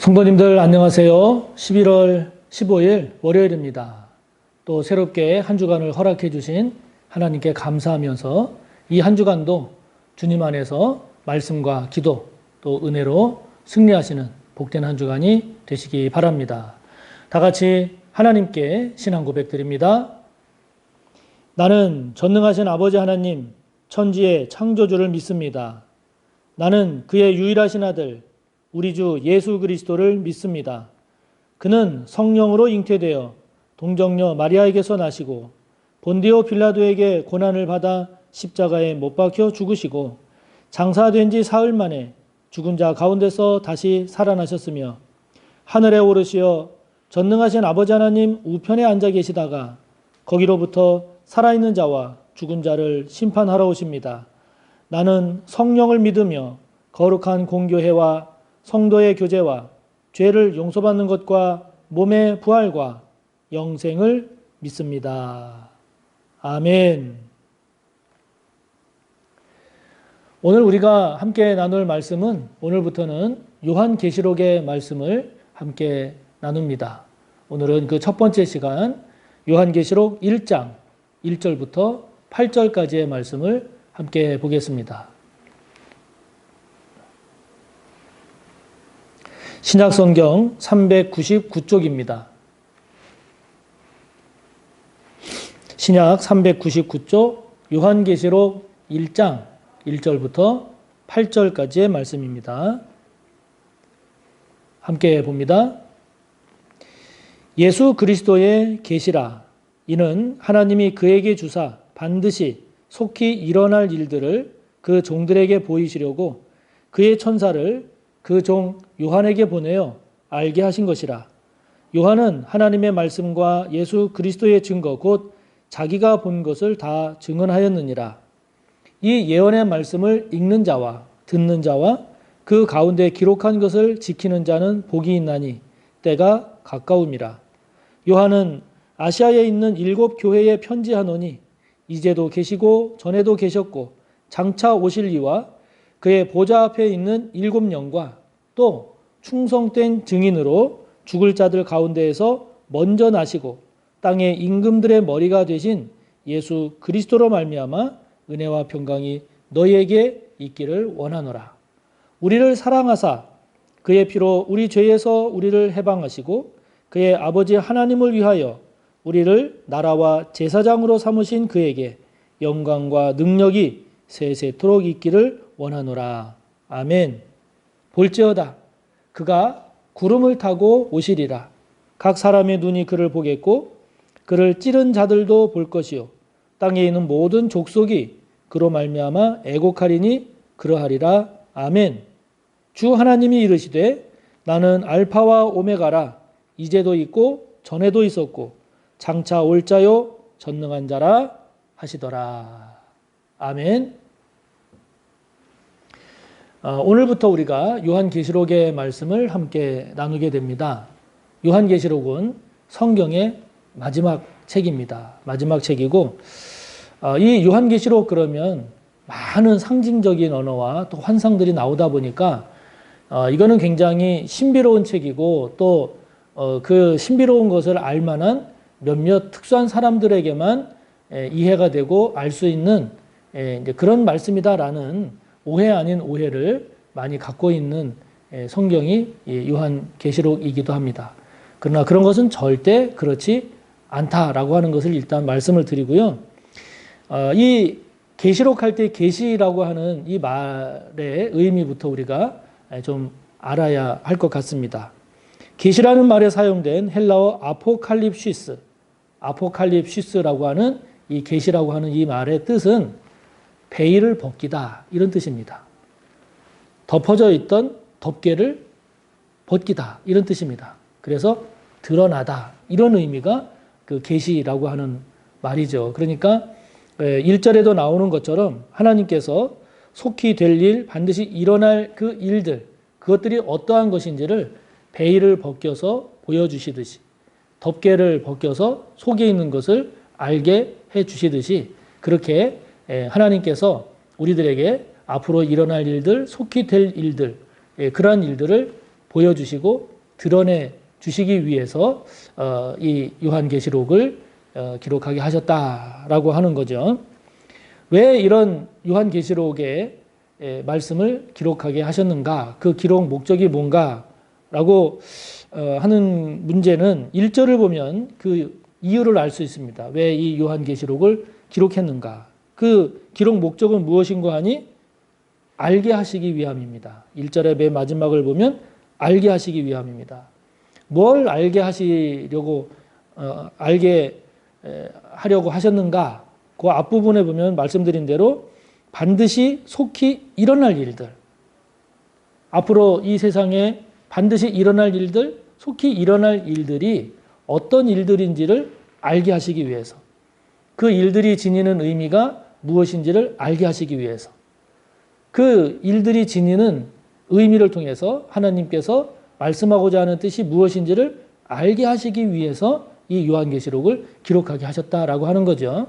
성도님들 안녕하세요. 11월 15일 월요일입니다. 또 새롭게 한 주간을 허락해 주신 하나님께 감사하면서 이 한 주간도 주님 안에서 말씀과 기도 또 은혜로 승리하시는 복된 한 주간이 되시기 바랍니다. 다 같이 하나님께 신앙 고백드립니다. 나는 전능하신 아버지 하나님 천지의 창조주를 믿습니다. 나는 그의 유일하신 아들 우리 주 예수 그리스도를 믿습니다. 그는 성령으로 잉태되어 동정녀 마리아에게서 나시고 본디오 빌라도에게 고난을 받아 십자가에 못 박혀 죽으시고 장사된 지 사흘 만에 죽은 자 가운데서 다시 살아나셨으며 하늘에 오르시어 전능하신 아버지 하나님 우편에 앉아 계시다가 거기로부터 살아있는 자와 죽은 자를 심판하러 오십니다. 나는 성령을 믿으며 거룩한 공교회와 성도의 교제와 죄를 용서받는 것과 몸의 부활과 영생을 믿습니다. 아멘. 오늘 우리가 함께 나눌 말씀은 오늘부터는 요한계시록의 말씀을 함께 나눕니다. 오늘은 그 첫 번째 시간 요한계시록 1장 1절부터 8절까지의 말씀을 함께 보겠습니다. 신약성경 399쪽입니다. 신약 399쪽 요한계시록 1장 1절부터 8절까지의 말씀입니다. 함께 봅니다. 예수 그리스도의 계시라. 이는 하나님이 그에게 주사 반드시 속히 일어날 일들을 그 종들에게 보이시려고 그의 천사를 그 종 요한에게 보내어 알게 하신 것이라. 요한은 하나님의 말씀과 예수 그리스도의 증거 곧 자기가 본 것을 다 증언하였느니라. 이 예언의 말씀을 읽는 자와 듣는 자와 그 가운데 기록한 것을 지키는 자는 복이 있나니 때가 가까움이라. 요한은 아시아에 있는 7 교회에 편지하노니 이제도 계시고 전에도 계셨고 장차 오실 이와 그의 보좌 앞에 있는 7 영과 또 충성된 증인으로 죽을 자들 가운데에서 먼저 나시고 땅의 임금들의 머리가 되신 예수 그리스도로 말미암아 은혜와 평강이 너희에게 있기를 원하노라. 우리를 사랑하사 그의 피로 우리 죄에서 우리를 해방하시고 그의 아버지 하나님을 위하여 우리를 나라와 제사장으로 삼으신 그에게 영광과 능력이 세세토록 있기를 원하노라. 아멘. 볼지어다 그가 구름을 타고 오시리라. 각 사람의 눈이 그를 보겠고 그를 찌른 자들도 볼 것이요 땅에 있는 모든 족속이 그로 말미암아 애곡하리니 그러하리라. 아멘. 주 하나님이 이르시되 나는 알파와 오메가라. 이제도 있고 전에도 있었고 장차 올 자요 전능한 자라 하시더라. 아멘. 오늘부터 우리가 요한계시록의 말씀을 함께 나누게 됩니다. 요한계시록은 성경의 마지막 책입니다. 마지막 책이고 이 요한계시록 그러면 많은 상징적인 언어와 또 환상들이 나오다 보니까 이거는 굉장히 신비로운 책이고 또 그 신비로운 것을 알 만한 몇몇 특수한 사람들에게만 이해가 되고 알 수 있는 그런 말씀이다라는 오해 아닌 오해를 많이 갖고 있는 성경이 요한계시록이기도 합니다. 그러나 그런 것은 절대 그렇지 않다라고 하는 것을 일단 말씀을 드리고요. 이 계시록할 때 계시라고 하는 이 말의 의미부터 우리가 좀 알아야 할 것 같습니다. 계시라는 말에 사용된 헬라어 아포칼립시스라고 하는 이 계시라고 하는 이 말의 뜻은 베일을 벗기다 이런 뜻입니다. 덮어져 있던 덮개를 벗기다 이런 뜻입니다. 그래서 드러나다 이런 의미가 그 계시라고 하는 말이죠. 그러니까 1절에도 나오는 것처럼 하나님께서 속히 될 일, 반드시 일어날 그 일들, 그것들이 어떠한 것인지를 베일을 벗겨서 보여주시듯이 덮개를 벗겨서 속에 있는 것을 알게 해주시듯이 그렇게 하나님께서 우리들에게 앞으로 일어날 일들, 속히 될 일들, 그러한 일들을 보여주시고 드러내 주시기 위해서 이 요한계시록을 기록하게 하셨다라고 하는 거죠. 왜 이런 요한계시록의 말씀을 기록하게 하셨는가? 그 기록 목적이 뭔가라고 하는 문제는 1절을 보면 그 이유를 알 수 있습니다. 왜 이 요한계시록을 기록했는가? 그 기록 목적은 무엇인가 하니 알게 하시기 위함입니다. 1절의 맨 마지막을 보면 알게 하시기 위함입니다. 뭘 알게 하시려고 알게 하려고 하셨는가? 그 앞부분에 보면 말씀드린 대로 반드시 속히 일어날 일들, 앞으로 이 세상에 반드시 일어날 일들, 속히 일어날 일들이 어떤 일들인지를 알게 하시기 위해서, 그 일들이 지니는 의미가 무엇인지를 알게 하시기 위해서, 그 일들이 지니는 의미를 통해서 하나님께서 말씀하고자 하는 뜻이 무엇인지를 알게 하시기 위해서 이 요한계시록을 기록하게 하셨다라고 하는 거죠.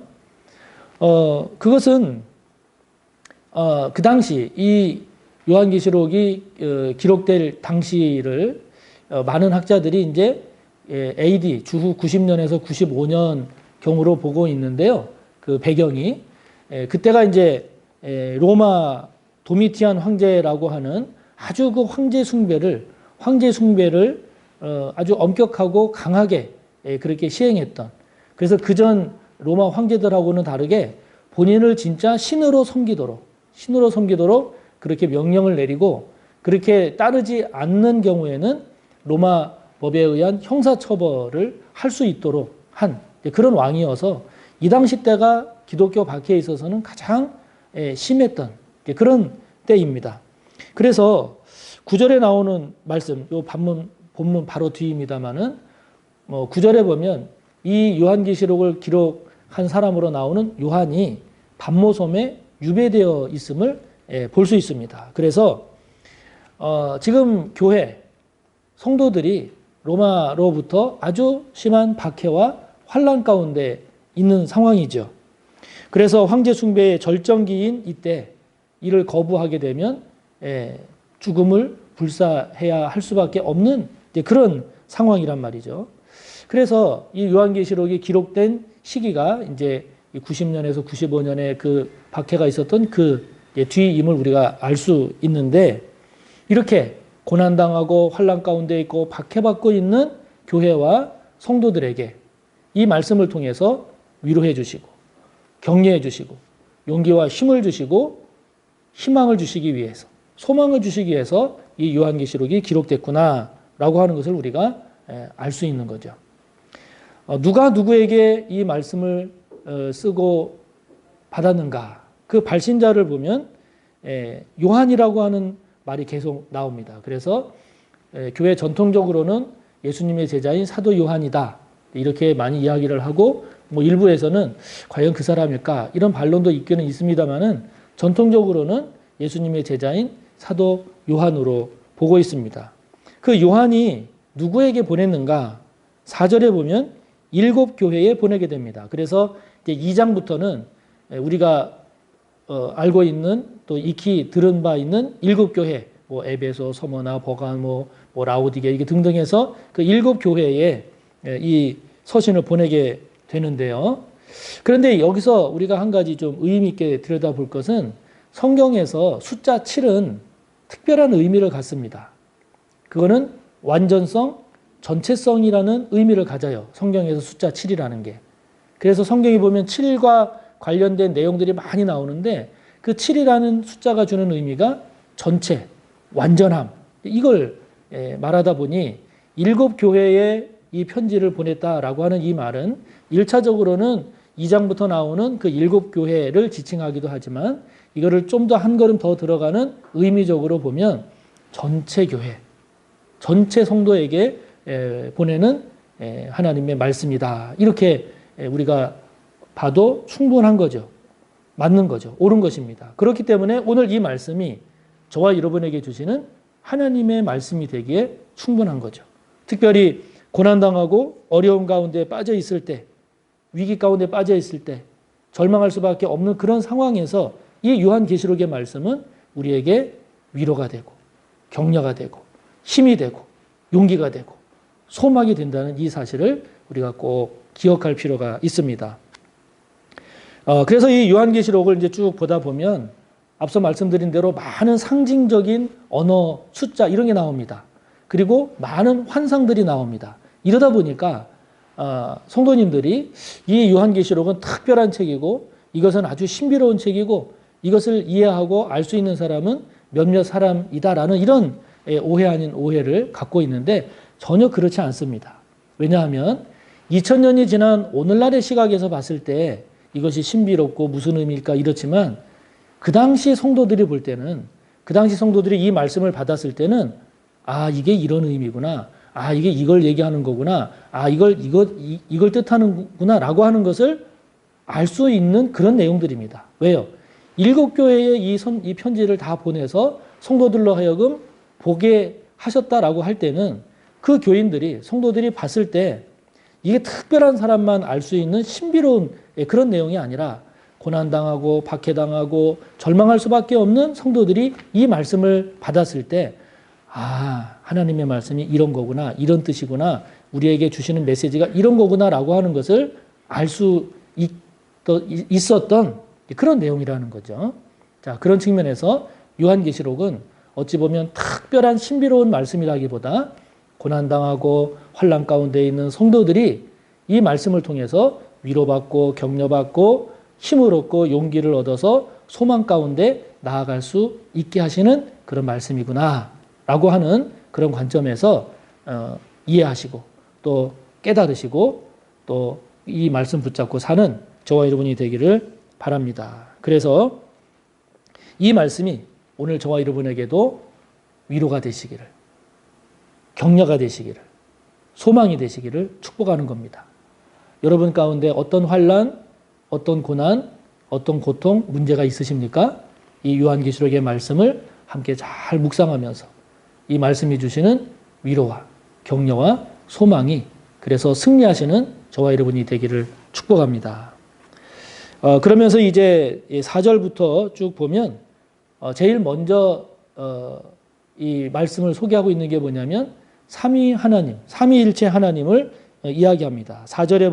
그것은 그 당시 이 요한계시록이 기록될 당시를 많은 학자들이 이제 AD 주후 90년에서 95년 경으로 보고 있는데요. 그 배경이 그때가 이제 로마 도미티안 황제라고 하는 아주 그 황제 숭배를 아주 엄격하고 강하게 그렇게 시행했던, 그래서 그전 로마 황제들하고는 다르게 본인을 진짜 신으로 섬기도록 그렇게 명령을 내리고, 그렇게 따르지 않는 경우에는 로마 법에 의한 형사처벌을 할 수 있도록 한 그런 왕이어서 이 당시 때가 기독교 박해에 있어서는 가장 심했던 그런 때입니다. 그래서 9절에 나오는 말씀, 요 본문 바로 뒤입니다만은 9절에 보면 이 요한계시록을 기록한 사람으로 나오는 요한이 반모섬에 유배되어 있음을 볼 수 있습니다. 그래서 지금 교회 성도들이 로마로부터 아주 심한 박해와 환난 가운데 있는 상황이죠. 그래서 황제 숭배의 절정기인 이때 이를 거부하게 되면 죽음을 불사해야 할 수밖에 없는 그런 상황이란 말이죠. 그래서 이 요한계시록이 기록된 시기가 이제 90년에서 95년에 그 박해가 있었던 그 뒤임을 우리가 알 수 있는데, 이렇게 고난당하고 환난 가운데 있고 박해받고 있는 교회와 성도들에게 이 말씀을 통해서 위로해 주시고 격려해 주시고 용기와 힘을 주시고 희망을 주시기 위해서, 소망을 주시기 위해서 이 요한계시록이 기록됐구나라고 하는 것을 우리가 알 수 있는 거죠. 누가 누구에게 이 말씀을 쓰고 받았는가? 그 발신자를 보면 요한이라고 하는 말이 계속 나옵니다. 그래서 교회 전통적으로는 예수님의 제자인 사도 요한이다, 이렇게 많이 이야기를 하고, 일부에서는 과연 그 사람일까 이런 반론도 있기는 있습니다만은 전통적으로는 예수님의 제자인 사도 요한으로 보고 있습니다. 그 요한이 누구에게 보냈는가? 4절에 보면 7교회에 보내게 됩니다. 그래서 2장부터는 우리가 알고 있는, 또 익히 들은 바 있는 7교회, 에베소, 서머나, 버가모, 라오디게 이게 등등 해서 그 7교회에 이 서신을 보내게 되는데요. 그런데 여기서 우리가 한 가지 좀 의미 있게 들여다볼 것은, 성경에서 숫자 7은 특별한 의미를 갖습니다. 그거는 완전성, 전체성이라는 의미를 가져요. 성경에서 숫자 7이라는 게. 그래서 성경에 보면 7과 관련된 내용들이 많이 나오는데, 그 7이라는 숫자가 주는 의미가 전체, 완전함, 이걸 말하다 보니 7교회에 이 편지를 보냈다라고 하는 이 말은 1차적으로는 2장부터 나오는 그 7교회를 지칭하기도 하지만, 이거를 좀 더 한 걸음 더 들어가는 의미적으로 보면 전체 교회, 전체 성도에게 보내는 하나님의 말씀이다, 이렇게 우리가 봐도 충분한 거죠. 맞는 거죠. 옳은 것입니다. 그렇기 때문에 오늘 이 말씀이 저와 여러분에게 주시는 하나님의 말씀이 되기에 충분한 거죠. 특별히 고난당하고 어려움 가운데 빠져 있을 때, 위기 가운데 빠져 있을 때, 절망할 수밖에 없는 그런 상황에서 이 요한계시록의 말씀은 우리에게 위로가 되고 격려가 되고 힘이 되고 용기가 되고 소망이 된다는 이 사실을 우리가 꼭 기억할 필요가 있습니다. 그래서 이 요한계시록을 이제 쭉 보다 보면 앞서 말씀드린 대로 많은 상징적인 언어, 숫자 이런 게 나옵니다. 그리고 많은 환상들이 나옵니다. 이러다 보니까 성도님들이 이 요한계시록은 특별한 책이고 이것은 아주 신비로운 책이고 이것을 이해하고 알 수 있는 사람은 몇몇 사람이다라는 이런 오해 아닌 오해를 갖고 있는데 전혀 그렇지 않습니다. 왜냐하면 2000년이 지난 오늘날의 시각에서 봤을 때 이것이 신비롭고 무슨 의미일까 이렇지만 그 당시 성도들이 볼 때는 그 당시 성도들이 이 말씀을 받았을 때는 이게 이런 의미구나. 이게 이걸 얘기하는 거구나. 이걸 뜻하는구나 라고 하는 것을 알 수 있는 그런 내용들입니다. 왜요? 7교회에 이 편지를 다 보내서 성도들로 하여금 보게 하셨다라고 할 때는 그 교인들이 성도들이 봤을 때 이게 특별한 사람만 알 수 있는 신비로운 그런 내용이 아니라 고난당하고 박해당하고 절망할 수밖에 없는 성도들이 이 말씀을 받았을 때 하나님의 말씀이 이런 거구나, 이런 뜻이구나, 우리에게 주시는 메시지가 이런 거구나라고 하는 것을 알 수 있었던 그런 내용이라는 거죠. 자, 그런 측면에서 요한계시록은 어찌 보면 특별한 신비로운 말씀이라기보다 고난당하고 환난 가운데 있는 성도들이 이 말씀을 통해서 위로받고 격려받고 힘을 얻고 용기를 얻어서 소망 가운데 나아갈 수 있게 하시는 그런 말씀이구나 라고 하는 그런 관점에서 이해하시고 또 깨달으시고 또 이 말씀 붙잡고 사는 저와 여러분이 되기를 바랍니다. 그래서 이 말씀이 오늘 저와 여러분에게도 위로가 되시기를, 격려가 되시기를, 소망이 되시기를 축복하는 겁니다. 여러분 가운데 어떤 환난, 어떤 고난, 어떤 고통, 문제가 있으십니까? 이 요한계시록의 말씀을 함께 잘 묵상하면서 이 말씀이 주시는 위로와 격려와 소망이 그래서 승리하시는 저와 여러분이 되기를 축복합니다. 그러면서 이제 4절부터 쭉 보면 제일 먼저 이 말씀을 소개하고 있는 게 뭐냐면 삼위 하나님, 삼위일체 하나님을 이야기합니다. 4절에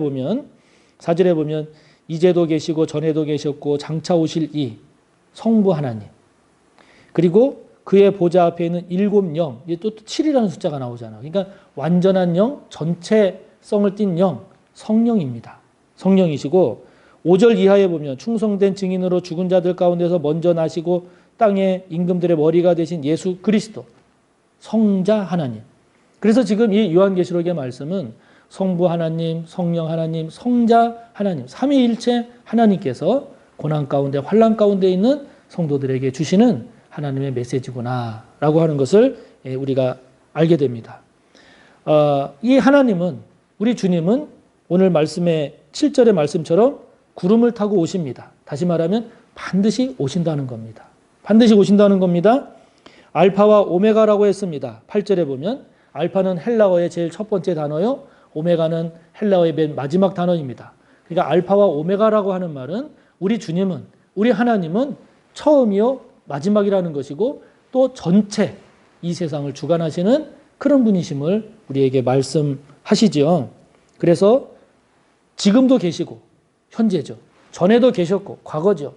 보면 이제도 계시고 전에도 계셨고 장차 오실 이 성부 하나님, 그리고 그의 보좌 앞에 있는 7영, 또 7이라는 숫자가 나오잖아요. 그러니까 완전한 영, 전체성을 띤 영, 성령입니다. 성령이시고 5절 이하에 보면 충성된 증인으로 죽은 자들 가운데서 먼저 나시고 땅의 임금들의 머리가 되신 예수 그리스도, 성자 하나님. 그래서 지금 이 요한계시록의 말씀은 성부 하나님, 성령 하나님, 성자 하나님, 삼위일체 하나님께서 고난 가운데 환난 가운데 있는 성도들에게 주시는 하나님의 메시지구나 라고 하는 것을 우리가 알게 됩니다. 이 하나님은, 우리 주님은 오늘 말씀의 7절의 말씀처럼 구름을 타고 오십니다. 다시 말하면 반드시 오신다는 겁니다. 반드시 오신다는 겁니다. 알파와 오메가라고 했습니다. 8절에 보면 알파는 헬라어의 제일 첫 번째 단어요. 오메가는 헬라어의 맨 마지막 단어입니다. 그러니까 알파와 오메가라고 하는 말은 우리 주님은, 우리 하나님은 처음이요 마지막이라는 것이고 또 전체 이 세상을 주관하시는 그런 분이심을 우리에게 말씀하시죠. 그래서 지금도 계시고 현재죠. 전에도 계셨고 과거죠.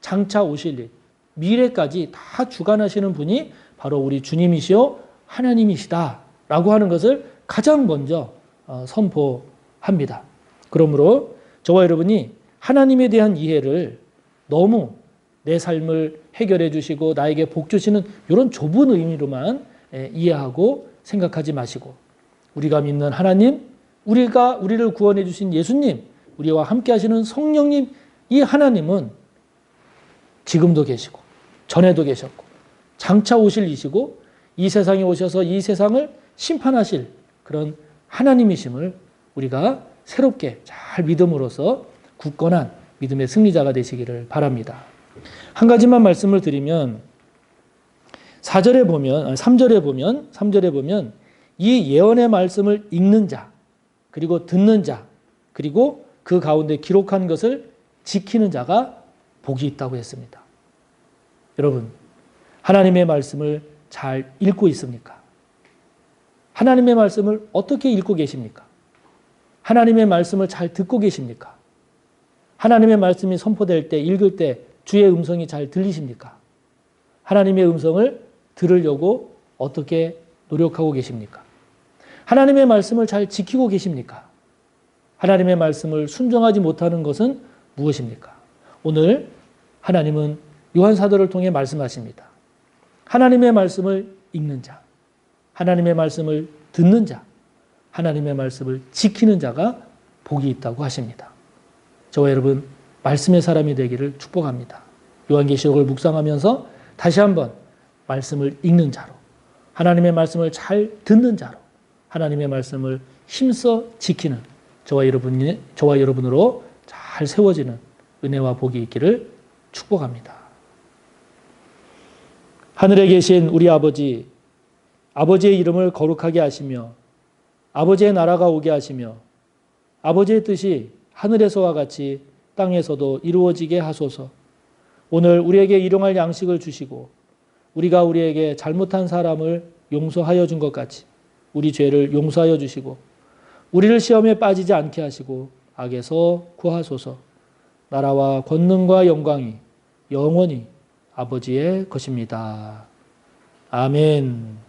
장차 오실 일, 미래까지 다 주관하시는 분이 바로 우리 주님이시요 하나님이시다라고 하는 것을 가장 먼저 선포합니다. 그러므로 저와 여러분이 하나님에 대한 이해를 너무 내 삶을 해결해 주시고 나에게 복 주시는 이런 좁은 의미로만 이해하고 생각하지 마시고 우리가 믿는 하나님, 우리를 구원해 주신 예수님, 우리와 함께 하시는 성령님, 이 하나님은 지금도 계시고 전에도 계셨고 장차 오실 이시고 이 세상에 오셔서 이 세상을 심판하실 그런 하나님이심을 우리가 새롭게 잘 믿음으로써 굳건한 믿음의 승리자가 되시기를 바랍니다. 한 가지만 말씀을 드리면 3절에 보면 이 예언의 말씀을 읽는 자, 그리고 듣는 자, 그리고 그 가운데 기록한 것을 지키는 자가 복이 있다고 했습니다. 여러분, 하나님의 말씀을 잘 읽고 있습니까? 하나님의 말씀을 어떻게 읽고 계십니까? 하나님의 말씀을 잘 듣고 계십니까? 하나님의 말씀이 선포될 때, 읽을 때 주의 음성이 잘 들리십니까? 하나님의 음성을 들으려고 어떻게 노력하고 계십니까? 하나님의 말씀을 잘 지키고 계십니까? 하나님의 말씀을 순종하지 못하는 것은 무엇입니까? 오늘 하나님은 요한사도를 통해 말씀하십니다. 하나님의 말씀을 읽는 자, 하나님의 말씀을 듣는 자, 하나님의 말씀을 지키는 자가 복이 있다고 하십니다. 저와 여러분 말씀의 사람이 되기를 축복합니다. 요한계시록을 묵상하면서 다시 한번 말씀을 읽는 자로, 하나님의 말씀을 잘 듣는 자로, 하나님의 말씀을 힘써 지키는 저와 여러분으로 잘 세워지는 은혜와 복이 있기를 축복합니다. 하늘에 계신 우리 아버지, 아버지의 이름을 거룩하게 하시며 아버지의 나라가 오게 하시며 아버지의 뜻이 하늘에서와 같이 땅에서도 이루어지게 하소서. 오늘 우리에게 일용할 양식을 주시고 우리가 우리에게 잘못한 사람을 용서하여 준 것 같이 우리 죄를 용서하여 주시고 우리를 시험에 빠지지 않게 하시고 악에서 구하소서. 나라와 권능과 영광이 영원히 아버지의 것입니다. 아멘.